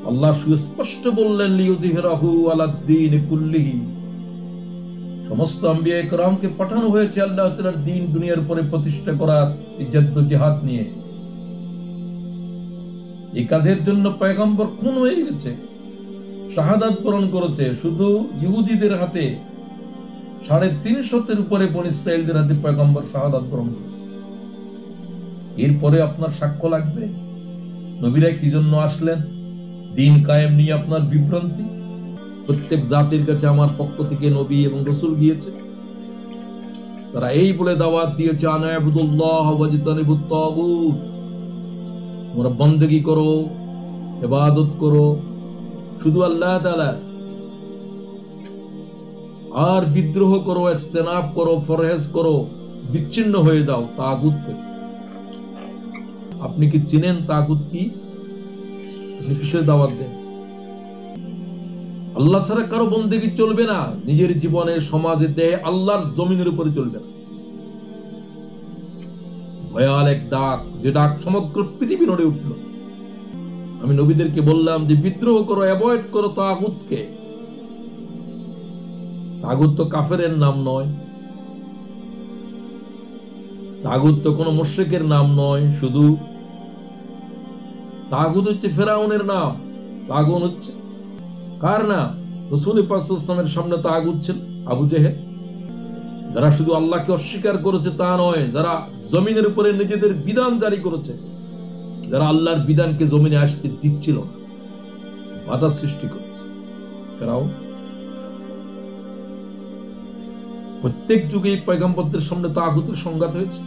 আল্লাহ সুস্পষ্ট বললেন লিইয়ুযহিরাহু আলাদ-দীনি কুল্লিহি, সমস্ত আম্বিয়া ইকরামকে পাঠানো হয়েছে আল্লাহ তাআলার দ্বীন দুনিয়ার উপরে প্রতিষ্ঠা করার জিহাদ নিয়ে। এই কাজের জন্য পয়গম্বর খুন হয়ে গেছে, শাহাদাত বরণ করেছে। শুধু ইহুদিদের হাতে 350 উপরে বনী ইসরাঈলদের হাতে পয়গম্বর শাহাদাত বরণ করেছে। এরপরে আপনার সাক্ষ্য লাগবে নবীরা কি জন্য আসলেন? দ্বীন কায়েম নিয়ে আপনার বিভ্রান্তি। প্রত্যেক জাতির কাছে আমার পক্ষ থেকে নবী এবং রাসূল গিয়েছে, তারা এই বলে দাওয়াত দিয়েছে আনা ইবুদুল্লাহ ওয়াজতানিবুত তাগুত, তোমরা বন্দেগী করো, ইবাদত করো শুধু আল্লাহ তাআলা, আর বিদ্রোহ করো, ইস্তেনাব করো, ফরহেজ করো, বিচ্ছিন্ন হয়ে যাও তাগুত থেকে। আপনি কি চিনেন তাগুত কি? আপনি কিসের দাওয়াত দেন? আল্লাহ ছাড়া কারো বন্দেগী চলবে না, নিজের জীবনে, সমাজেতে, আল্লাহর জমিনের উপরে চলবে না। ভয়াল এক ডাক, যে ডাক সমগ্র পৃথিবী নড়ে উঠল। আমি নবীদেরকে বললাম যে বিদ্রোহ করো, অ্যাভয়েড করো তাগুতকে। তাগুত তো কাফেরের নাম নয়, তাগুত তো কোনো মুশরিকের নাম নয়, শুধু তাগুত হচ্ছে ফেরাউনের নাম। তাগুত হচ্ছে কার নাম? রাসূল পাক সাল্লাল্লাহু আলাইহি ওয়াসাল্লামের সামনে তাগুত ছিল আবু জেহেল। যারা শুধু আল্লাহকে অস্বীকার করেছে তা নয়, যারা জমিনের উপরে নিজেদের বিধান জারি করেছে, যারা আল্লাহর বিধানকে জমিনে আসতে দিচ্ছিল না, বাধা সৃষ্টি করেছে, ফেরাউন। প্রত্যেক যুগে পয়গম্বরদের সামনে তাগুতের সংঘাত হয়েছে।